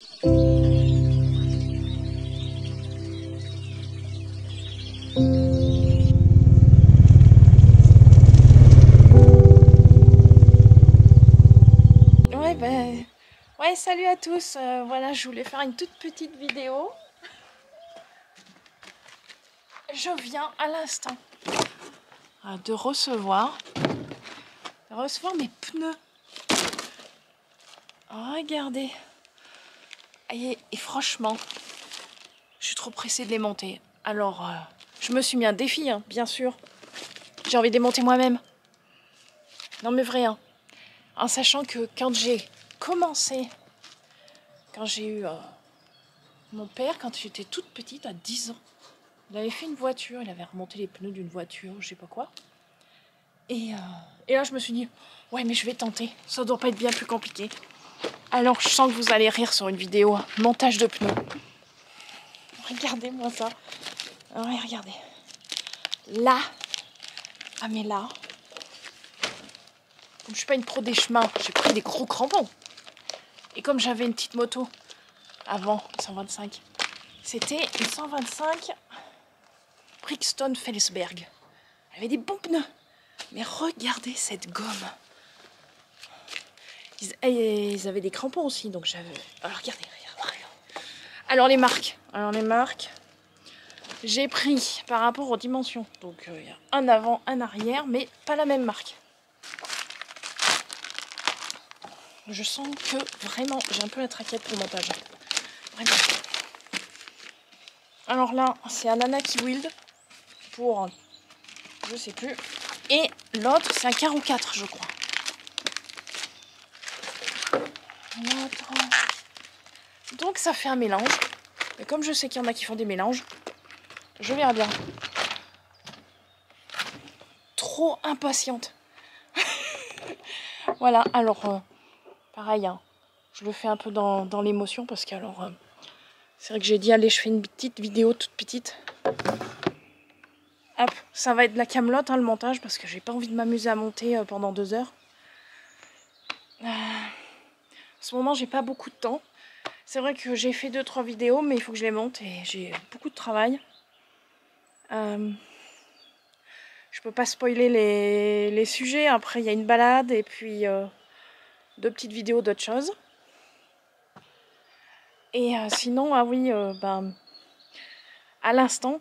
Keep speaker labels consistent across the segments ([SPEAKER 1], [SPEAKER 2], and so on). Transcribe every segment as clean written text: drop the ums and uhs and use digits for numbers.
[SPEAKER 1] Ouais, salut à tous. Voilà, je voulais faire une toute petite vidéo. Je viens à l'instant de recevoir mes pneus. Oh, regardez. Et franchement, je suis trop pressée de les monter. Alors, je me suis mis un défi, hein, bien sûr. J'ai envie de les monter moi-même. Non mais vrai, hein. En sachant que quand j'ai commencé, quand j'ai eu mon père, quand j'étais toute petite, à 10 ans, il avait fait une voiture, il avait remonté les pneus d'une voiture, je sais pas quoi. Et là, je me suis dit, ouais, mais je vais tenter. Ça doit pas être bien plus compliqué. Alors, je sens que vous allez rire sur une vidéo, hein. Montage de pneus. Regardez-moi ça. Ouais, regardez. Là. Ah, mais là. Comme je suis pas une pro des chemins, j'ai pris des gros crampons. Et comme j'avais une petite moto avant, 125, c'était une 125 Brixton Felsberg. Elle avait des bons pneus. Mais regardez cette gomme. Ils avaient des crampons aussi, donc j'avais... Alors regardez. Alors les marques. J'ai pris par rapport aux dimensions. Donc il y a un avant, un arrière, mais pas la même marque. Je sens que vraiment, j'ai un peu la traquette pour le montage. Vraiment. Alors là, c'est un Anaki Wild pour... je sais plus. Et l'autre, c'est un Carreau 4, je crois. L'autre... Donc ça fait un mélange. Et comme je sais qu'il y en a qui font des mélanges, je verrai bien. Trop impatiente. Voilà, alors pareil, hein, je le fais un peu dans l'émotion parce que alors c'est vrai que j'ai dit allez, je fais une petite vidéo toute petite. Hop, ça va être de la camelote, hein, le montage, parce que j'ai pas envie de m'amuser à monter pendant 2 heures. En ce moment, j'ai pas beaucoup de temps. C'est vrai que j'ai fait 2-3 vidéos, mais il faut que je les monte et j'ai beaucoup de travail. Je peux pas spoiler les sujets. Après, il y a une balade et puis 2 petites vidéos d'autres choses. Et sinon, ah oui, à l'instant,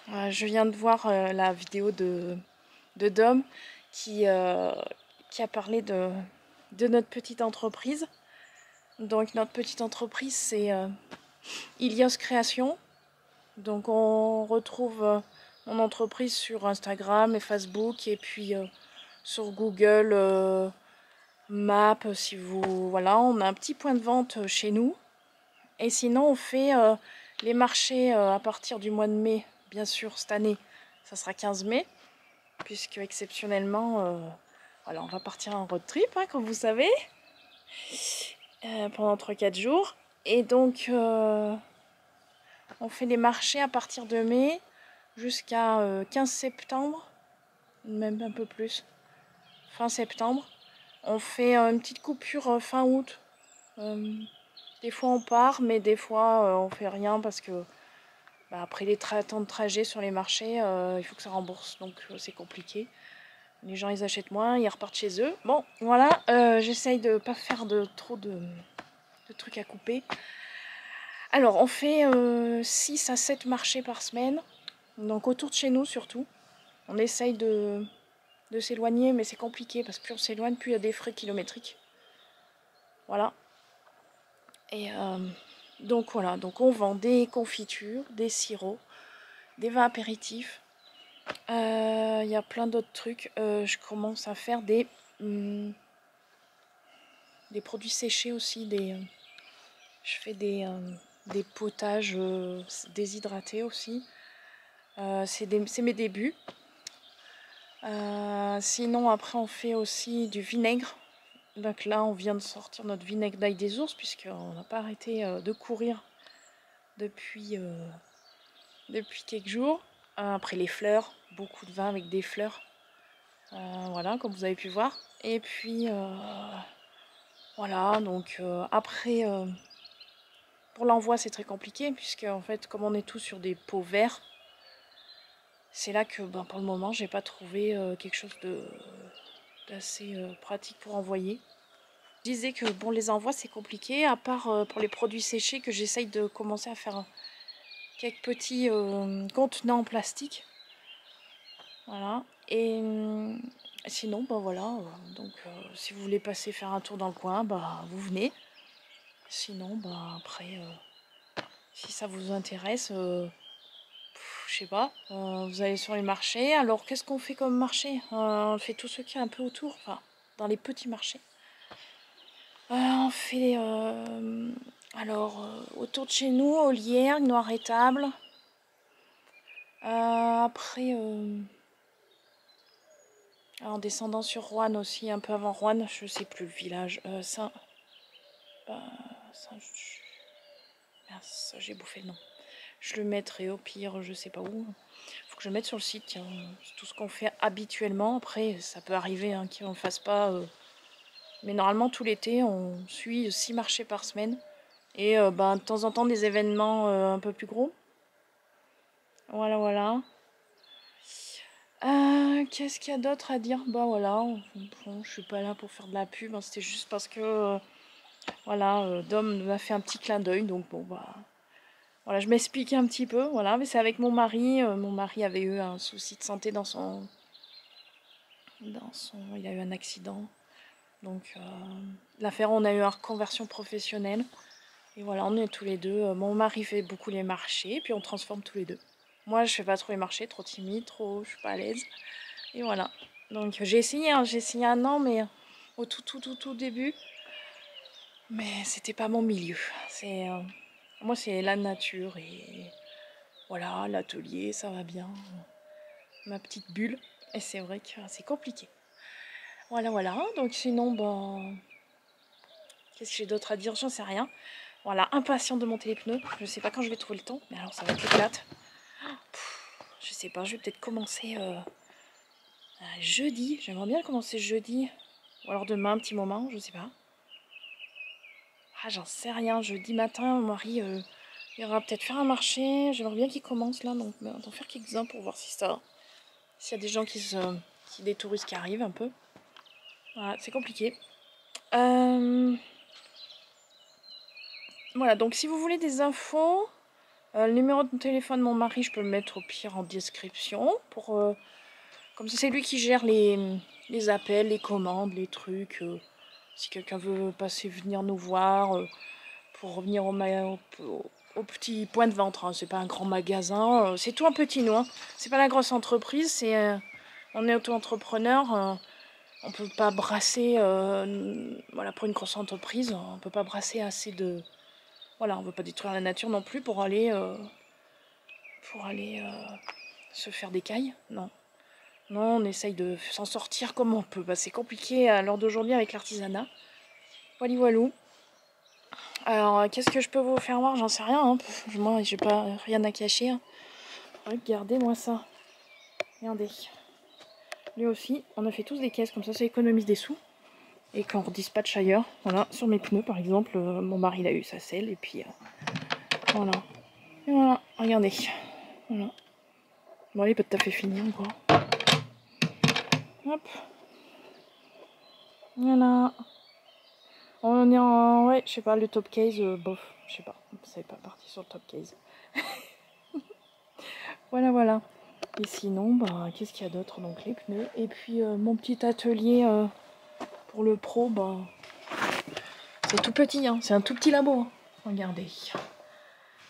[SPEAKER 1] je viens de voir la vidéo de Dom qui a parlé de notre petite entreprise. Donc notre petite entreprise, c'est Ilios Création. Donc on retrouve mon entreprise sur Instagram et Facebook et puis sur Google Maps si vous... Voilà, on a un petit point de vente chez nous. Et sinon on fait les marchés à partir du mois de mai. Bien sûr, cette année, ça sera 15 mai. Puisque exceptionnellement, voilà, on va partir en road trip, hein, comme vous savez. Pendant 3-4 jours. Et donc... on fait les marchés à partir de mai jusqu'à 15 septembre, même un peu plus, fin septembre. On fait une petite coupure fin août. Des fois on part, mais des fois on fait rien parce que après les temps de trajet sur les marchés, il faut que ça rembourse, donc c'est compliqué. Les gens ils achètent moins, ils repartent chez eux. Bon, voilà, j'essaye de pas faire trop de trucs à couper. Alors, on fait 6 à 7 marchés par semaine, donc autour de chez nous surtout. On essaye de s'éloigner, mais c'est compliqué parce que plus on s'éloigne, plus il y a des frais kilométriques. Voilà. Et donc voilà, donc on vend des confitures, des sirops, des vins apéritifs. Il y a plein d'autres trucs. Je commence à faire des produits séchés aussi. Je fais des potages déshydratés aussi. C'est mes débuts. Sinon après on fait aussi du vinaigre. Donc là on vient de sortir notre vinaigre d'ail des ours puisqu'on n'a pas arrêté de courir depuis quelques jours. Après les fleurs, beaucoup de vin avec des fleurs. Voilà, comme vous avez pu voir. Et puis Voilà, donc après, pour l'envoi c'est très compliqué, puisque en fait comme on est tous sur des pots verts, c'est là que pour le moment j'ai pas trouvé quelque chose d'assez pratique pour envoyer. Je disais que bon, les envois c'est compliqué, à part pour les produits séchés que j'essaye de commencer à faire quelques petits contenants en plastique. Voilà. Et sinon, voilà. Donc, si vous voulez passer faire un tour dans le coin, vous venez. Sinon, après, si ça vous intéresse, je sais pas, vous allez sur les marchés. Alors, qu'est-ce qu'on fait comme marché? On fait tout ce qu'il y a un peu autour, enfin, dans les petits marchés. On fait, autour de chez nous, Olière, Noir Étable. Après, en descendant sur Roanne aussi, un peu avant Roanne, je sais plus le village. Saint... Mince, j'ai bouffé le nom. Je le mettrai au pire, je sais pas où. Faut que je le mette sur le site, tiens. C'est tout ce qu'on fait habituellement. Après, ça peut arriver qu'on ne le fasse pas. Mais normalement, tout l'été, on suit 6 marchés par semaine. Et de temps en temps, des événements un peu plus gros. Voilà, voilà. Qu'est-ce qu'il y a d'autre à dire? Voilà, je suis pas là pour faire de la pub, hein, c'était juste parce que voilà, Dom m'a fait un petit clin d'œil, donc bon voilà, je m'expliquais un petit peu, voilà, mais c'est avec mon mari. Mon mari avait eu un souci de santé il a eu un accident, donc l'affaire, on a eu une reconversion professionnelle, et voilà, on est tous les deux. Mon mari fait beaucoup les marchés, puis on transforme tous les deux. Moi, je fais pas trop les marchés, trop timide, je suis pas à l'aise. Et voilà. Donc j'ai essayé 1 an, mais au tout début. Mais c'était pas mon milieu. Moi c'est la nature et voilà, l'atelier, ça va bien. Ma petite bulle. Et c'est vrai que c'est compliqué. Voilà, voilà. Donc sinon, qu'est-ce que j'ai d'autre à dire? J'en sais rien. Voilà, impatiente de monter les pneus. Je sais pas quand je vais trouver le temps, mais alors ça va être éclate. Je sais pas, je vais peut-être commencer jeudi. J'aimerais bien commencer jeudi. Ou alors demain, un petit moment, je sais pas. J'en sais rien. Jeudi matin, mon mari ira peut-être faire un marché. J'aimerais bien qu'il commence là, donc d'en faire quelques-uns pour voir s'il y a des gens des touristes qui arrivent un peu. Voilà, c'est compliqué. Voilà, donc si vous voulez des infos, le numéro de téléphone de mon mari, je peux le mettre au pire en description. Comme c'est lui qui gère les appels, les commandes, les trucs. Si quelqu'un veut venir nous voir, pour revenir au petit point de vente. Hein. C'est pas un grand magasin, c'est tout un petit nous. Hein. C'est pas la grosse entreprise, on est auto-entrepreneur. On peut pas brasser, voilà, pour une grosse entreprise, on peut pas brasser assez de, voilà, on veut pas détruire la nature non plus pour aller se faire des cailles. Non, non, on essaye de s'en sortir comme on peut. C'est compliqué à l'heure d'aujourd'hui avec l'artisanat. Voilà, voilou. Alors, qu'est-ce que je peux vous faire voir? J'en sais rien. Hein. Moi, j'ai pas rien à cacher. Hein. Regardez-moi ça. Regardez. Lui aussi, on a fait tous des caisses comme ça économise des sous. Et quand on dispatche ailleurs, voilà, sur mes pneus par exemple, mon mari il a eu sa selle et puis voilà. Et voilà, regardez. Voilà. Bon, il est pas tout à fait fini encore. Hop. Voilà. On est en. Ouais, je sais pas, le top case, bof, je sais pas. C'est pas parti sur le top case. Voilà, voilà. Et sinon, qu'est-ce qu'il y a d'autre? Donc les pneus. Et puis mon petit atelier pour le pro, c'est tout petit, hein. C'est un tout petit labo. Hein. Regardez.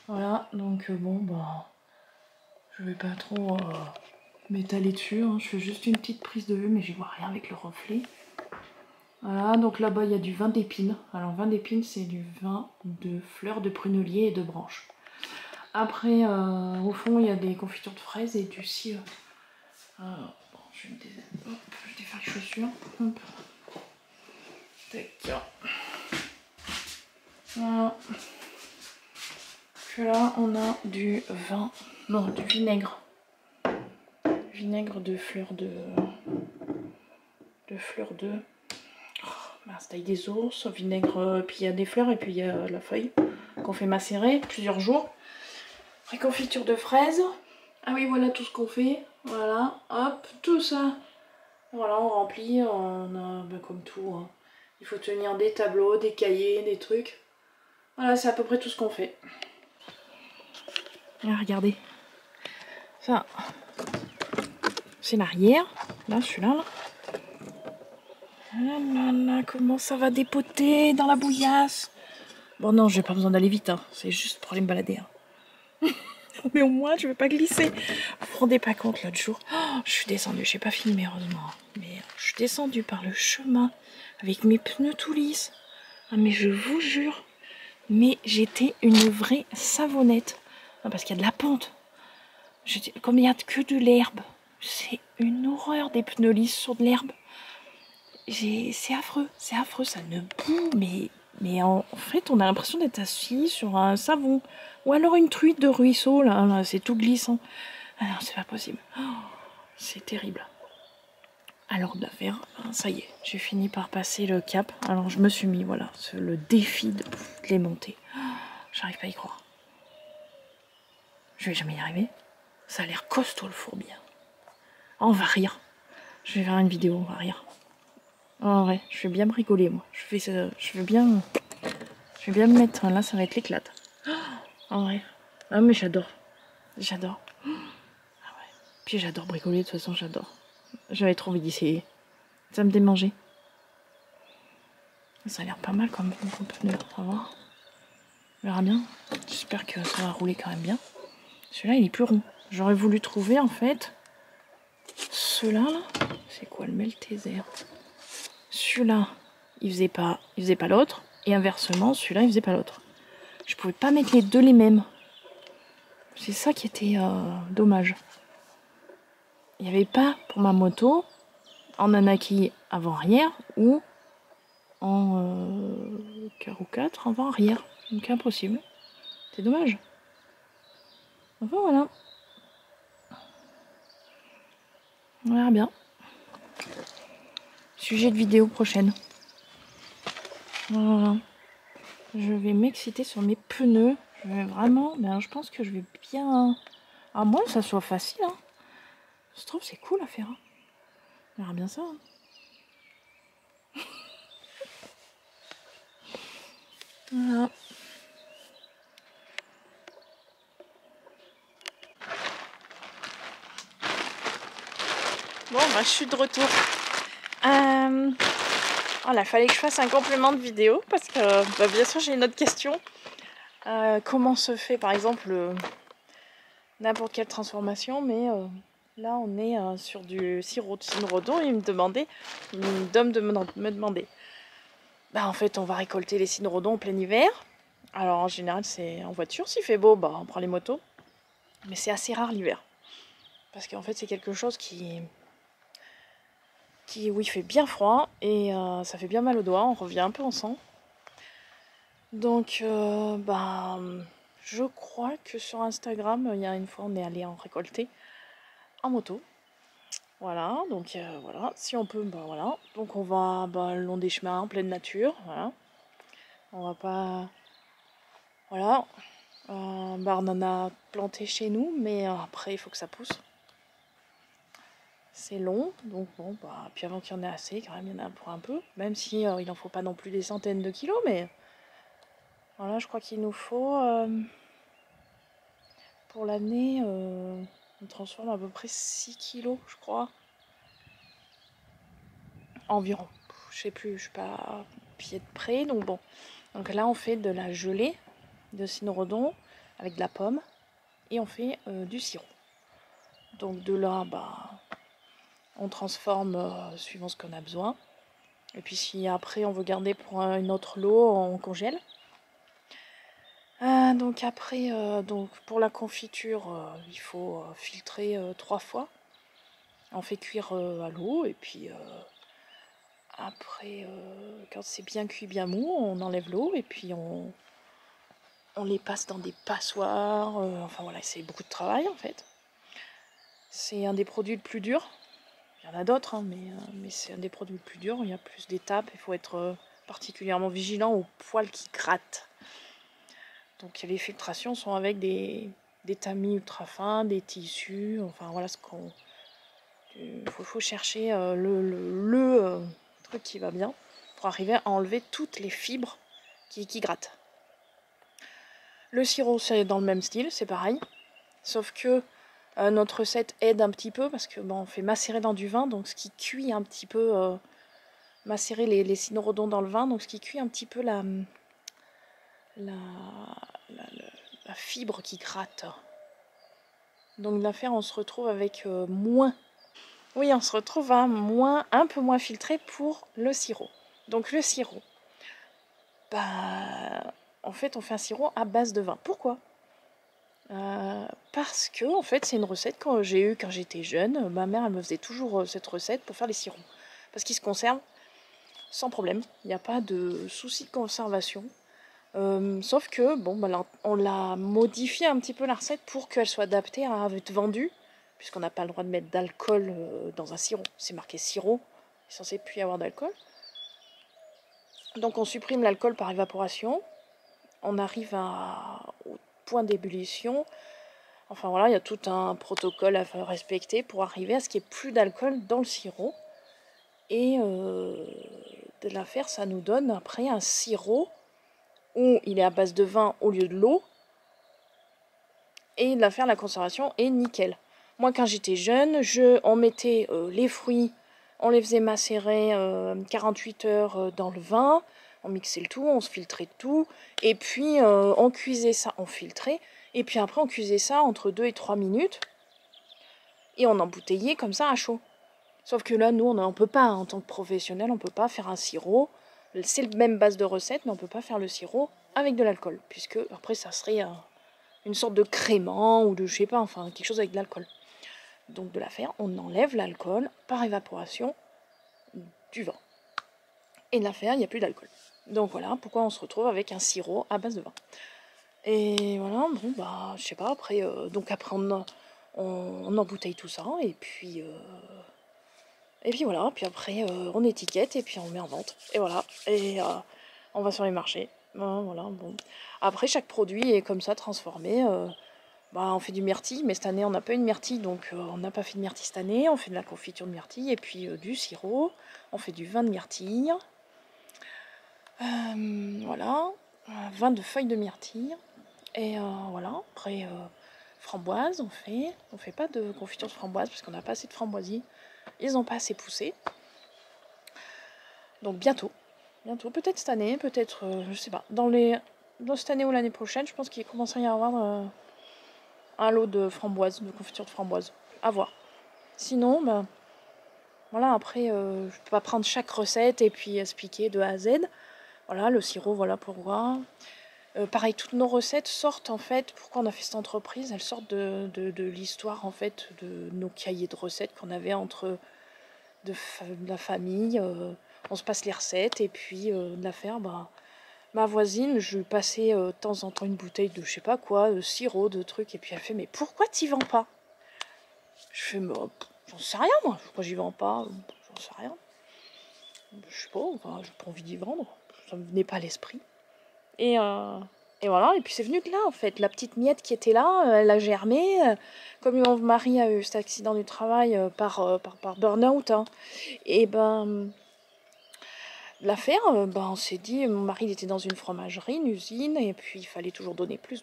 [SPEAKER 1] Voilà, donc je vais pas trop m'étaler dessus. Hein. Je fais juste une petite prise de vue, mais j'y vois rien avec le reflet. Voilà, donc là-bas il y a du vin d'épine. Alors vin d'épine, c'est du vin de fleurs de prunelier et de branches. Après, au fond, il y a des confitures de fraises et du cidre. Je vais défaire les chaussures. Hop. Tac. Voilà. Puis là, on a du vin, non, du vinaigre. Vinaigre de fleurs de Voilà, steak des ours, vinaigre, puis il y a des fleurs et puis il y a la feuille qu'on fait macérer plusieurs jours. Après confiture de fraises. Ah oui, voilà tout ce qu'on fait. Voilà, hop, tout ça. Voilà, on remplit, on a comme tout. Hein. Il faut tenir des tableaux, des cahiers, des trucs. Voilà, c'est à peu près tout ce qu'on fait. Ah, regardez. Ça, c'est l'arrière. Là, celui-là. Là. Ah là là, comment ça va dépoter dans la bouillasse. Bon non, j'ai pas besoin d'aller vite, hein. C'est juste pour aller me balader. Hein. Mais au moins, je vais pas glisser. Vous vous rendez pas compte, l'autre jour, je suis descendue, j'ai pas filmé heureusement, mais je suis descendue par le chemin avec mes pneus tout lisses. Ah mais je vous jure, mais j'étais une vraie savonnette. Ah, parce qu'il y a de la pente. Comme il y a que de l'herbe, c'est une horreur des pneus lisses sur de l'herbe. C'est affreux, ça ne boue, mais en fait on a l'impression d'être assis sur un savon. Ou alors une truite de ruisseau, là c'est tout glissant. Ah non, c'est pas possible. Oh, c'est terrible. Alors de l'affaire, ça y est, j'ai fini par passer le cap. Alors je me suis mis, voilà, le défi de les monter. Oh, j'arrive pas à y croire. Je vais jamais y arriver. Ça a l'air costaud le fourbi. Oh, on va rire. Je vais faire une vidéo, on va rire. Oh ouais, je vais bien me rigoler moi. Je vais bien me mettre là, ça va être l'éclate. Oh ouais. Ah mais j'adore. J'adore. Ah ouais. Puis j'adore bricoler, de toute façon j'adore. J'avais trop envie d'essayer. Ça me démangeait. Ça a l'air pas mal comme pneu. On va voir. On verra bien. J'espère que ça va rouler quand même bien. Celui-là il est plus rond. J'aurais voulu trouver en fait ceux-là là. C'est quoi le Malteser? Celui-là il faisait pas l'autre. Et inversement, celui-là il faisait pas l'autre. Je pouvais pas mettre les deux les mêmes. C'est ça qui était dommage. Il n'y avait pas pour ma moto en Anaki avant-arrière ou en carreau 4 avant-arrière. Donc impossible. C'est dommage. Enfin voilà. On verra bien. Sujet de vidéo prochaine. Voilà. Je vais m'exciter sur mes pneus. Je vais vraiment. Ben, je pense que je vais bien. À moins que ça soit facile. Hein. Je trouve c'est cool à faire. Hein. On verra bien ça. Hein. Voilà. Bon, bah, je suis de retour. Voilà, fallait que je fasse un complément de vidéo parce que, bien sûr, j'ai une autre question. Comment se fait, par exemple, n'importe quelle transformation, mais là, on est sur du sirop de cynorrhodon. Il me demandait, me demander. Bah, en fait, on va récolter les cynorrhodons en plein hiver. Alors, en général, c'est en voiture. S'il fait beau, bah, on prend les motos. Mais c'est assez rare l'hiver. Parce qu'en fait, c'est quelque chose où il fait bien froid et ça fait bien mal aux doigts, on revient un peu en sang. Donc, je crois que sur Instagram, il y a une fois, on est allé en récolter en moto. Voilà, donc voilà, si on peut, bah voilà. Donc on va le long des chemins, en pleine nature, voilà. On va pas... Voilà. On en a planté chez nous, mais après, il faut que ça pousse. C'est long, donc bon, puis avant qu'il y en ait assez, quand même, il y en a pour un peu. Même si il n'en faut pas non plus des centaines de kilos, mais voilà, je crois qu'il nous faut, pour l'année, on transforme à peu près 6 kilos, je crois. Environ. Je sais plus, je suis pas pied de près, donc bon. Donc là, on fait de la gelée de cynorrhodon avec de la pomme et on fait du sirop. Donc de là, on transforme suivant ce qu'on a besoin. Et puis si après on veut garder pour une autre lot, on congèle. Donc après, pour la confiture, il faut filtrer 3 fois. On fait cuire à l'eau et puis après, quand c'est bien cuit, bien mou, on enlève l'eau et puis on les passe dans des passoires. Enfin voilà, c'est beaucoup de travail en fait. C'est un des produits le plus dur. y en a d'autres, hein, mais c'est un des produits les plus durs. Il y a plus d'étapes. Il faut être particulièrement vigilant aux poils qui grattent. Donc les filtrations sont avec des tamis ultra fins, des tissus. Enfin voilà ce qu'on... Il faut chercher le truc qui va bien pour arriver à enlever toutes les fibres qui grattent. Le sirop, c'est dans le même style, c'est pareil. Sauf que notre recette aide un petit peu parce que on fait macérer dans du vin, donc ce qui cuit un petit peu, macérer les cynorrhodons dans le vin, donc ce qui cuit un petit peu la fibre qui gratte. Donc de la faire, on se retrouve avec moins. Oui, on se retrouve à un peu moins filtré pour le sirop. Donc le sirop, en fait, on fait un sirop à base de vin. Pourquoi ? Parce que en fait c'est une recette que j'ai eue quand j'étais jeune. Ma mère elle me faisait toujours cette recette pour faire les sirops. Parce qu'ils se conservent sans problème. Il n'y a pas de souci de conservation. Sauf que on l'a modifié un petit peu la recette pour qu'elle soit adaptée à être vendue. Puisqu'on n'a pas le droit de mettre d'alcool dans un sirop. C'est marqué sirop. Il est censé plus y avoir d'alcool. Donc on supprime l'alcool par évaporation. On arrive au point d'ébullition. Enfin voilà, il y a tout un protocole à respecter pour arriver à ce qu'il n'y ait plus d'alcool dans le sirop. Et de la faire, ça nous donne après un sirop où il est à base de vin au lieu de l'eau. Et de la faire, la conservation est nickel. Moi, quand j'étais jeune, on mettait les fruits, on les faisait macérer 48 heures dans le vin. On mixait le tout, on se filtrait tout. Et puis, on cuisait ça, on filtrait. Et puis après, on cuisait ça entre 2 et 3 minutes. Et on embouteillait comme ça à chaud. Sauf que là, nous, on ne peut pas, en tant que professionnel, on ne peut pas faire un sirop. C'est la même base de recette, mais on ne peut pas faire le sirop avec de l'alcool. Puisque après, ça serait une sorte de crément ou de, je sais pas, enfin, quelque chose avec de l'alcool. Donc de la faire, on enlève l'alcool par évaporation du vin. Et de la faire, il n'y a plus d'alcool. Donc voilà pourquoi on se retrouve avec un sirop à base de vin. Et voilà, je sais pas, après, on embouteille tout ça, et puis voilà, puis après on étiquette, et puis on met en vente, et voilà, et on va sur les marchés, voilà, bon. Après, chaque produit est comme ça, transformé, on fait du myrtille, mais cette année on n'a pas eu de myrtille, donc on n'a pas fait de myrtille cette année, on fait de la confiture de myrtille, et puis du sirop, on fait du vin de myrtille, voilà, vin de feuilles de myrtille. Et voilà, après framboise, on fait pas de confiture de framboise parce qu'on n'a pas assez de framboisiers. Ils n'ont pas assez poussé. Donc bientôt, peut-être cette année, peut-être, je sais pas, dans cette année ou l'année prochaine, je pense qu'il commence à y avoir un lot de framboises, de confiture de framboise. À voir. Sinon, voilà, après, je peux pas prendre chaque recette et puis expliquer de A à Z. Voilà, le sirop, voilà pourquoi. Pareil, toutes nos recettes sortent en fait, pourquoi on a fait cette entreprise, elles sortent de l'histoire en fait de nos cahiers de recettes qu'on avait entre de la famille. On se passe les recettes et puis de la faire, ma voisine, je lui passais de temps en temps une bouteille de je sais pas quoi, de sirop, de trucs, et puis elle fait mais pourquoi t'y vends pas? Je fais j'en sais rien moi, pourquoi j'y vends pas? J'en sais rien. Je sais pas, enfin, j'ai pas envie d'y vendre, ça me venait pas à l'esprit. Et voilà, et puis c'est venu de là en fait. La petite miette qui était là, elle a germé. Comme mon mari a eu cet accident du travail par burn-out, hein. Et l'affaire, on s'est dit, mon mari il était dans une fromagerie, une usine, et puis il fallait toujours donner plus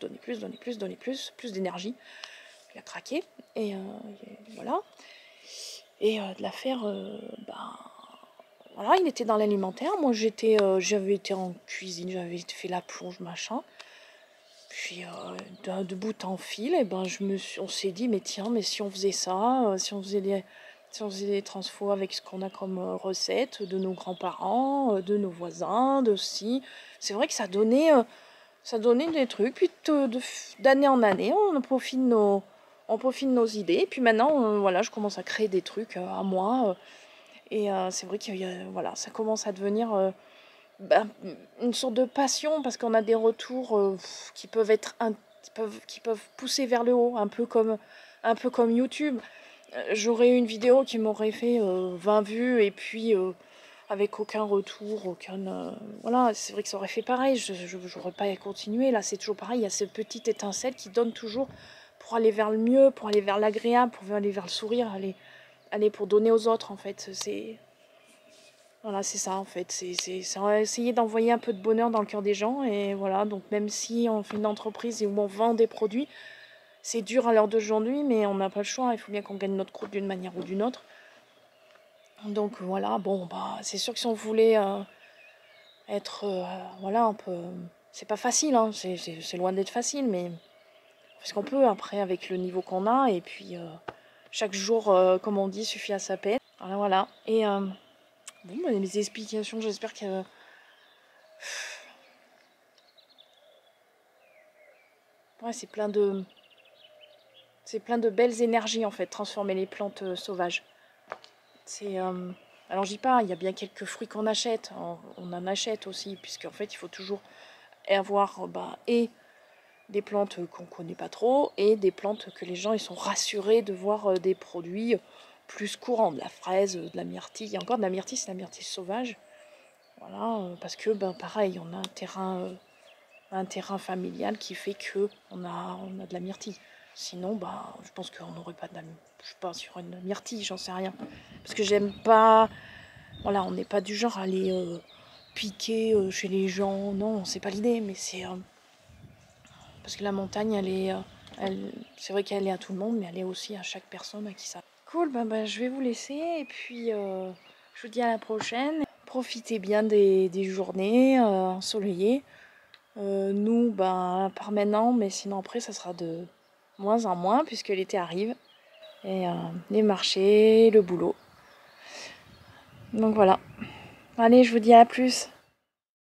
[SPEAKER 1] d'énergie. Il a craqué, et voilà. Et de l'affaire, voilà, il était dans l'alimentaire. Moi j'avais été en cuisine, j'avais fait la plonge, machin. Puis de bout en fil, et on s'est dit mais tiens, mais si on faisait ça, si on faisait des transfos avec ce qu'on a comme recette de nos grands-parents, de nos voisins, c'est vrai que ça donnait des trucs. Puis d'année en année, on peaufine nos idées. Et puis maintenant, voilà, je commence à créer des trucs à moi. Et c'est vrai que voilà, ça commence à devenir une sorte de passion parce qu'on a des retours qui peuvent être qui peuvent pousser vers le haut, un peu comme YouTube. j'aurais eu une vidéo qui m'aurait fait 20 vues et puis avec aucun retour, voilà, c'est vrai que ça aurait fait pareil, j'aurais pas continué. Là, c'est toujours pareil, il y a cette petite étincelle qui donne toujours pour aller vers le mieux, pour aller vers l'agréable, pour aller vers le sourire, aller pour donner aux autres, en fait. Voilà, c'est ça, en fait. C'est essayer d'envoyer un peu de bonheur dans le cœur des gens. Et voilà, donc même si on fait une entreprise et où on vend des produits, c'est dur à l'heure d'aujourd'hui, mais on n'a pas le choix. Il faut bien qu'on gagne notre croûte d'une manière ou d'une autre. Donc voilà, bon, bah, c'est sûr que si on voulait être, voilà, un peu... C'est pas facile, hein, c'est loin d'être facile, mais parce qu'on peut après avec le niveau qu'on a, et puis chaque jour, comme on dit, suffit à sa peine. Voilà, voilà. Et bon, bah, les explications, j'espère que... Ouais, c'est plein de belles énergies en fait, transformer les plantes sauvages. C'est alors je dis pas, il y a bien quelques fruits qu'on achète, on en achète aussi, puisqu'en fait il faut toujours avoir et des plantes qu'on connaît pas trop et des plantes que les gens ils sont rassurés de voir des produits plus courants, de la fraise, de la myrtille. Il y a encore de la myrtille, c'est la myrtille sauvage. Voilà, parce que pareil, on a un terrain familial qui fait que on a de la myrtille. Sinon, je pense qu'on n'aurait pas je sais pas, sur une myrtille, j'en sais rien. Parce que j'aime pas, voilà, on n'est pas du genre à aller piquer chez les gens. Non, c'est pas l'idée, mais c'est parce que la montagne, c'est vrai qu'elle est à tout le monde, mais elle est aussi à chaque personne à qui ça. Cool, je vais vous laisser et puis je vous dis à la prochaine. Profitez bien des journées ensoleillées. Nous, par maintenant, mais sinon après, ça sera de moins en moins puisque l'été arrive. Et les marchés, le boulot. Donc voilà. Allez, je vous dis à plus.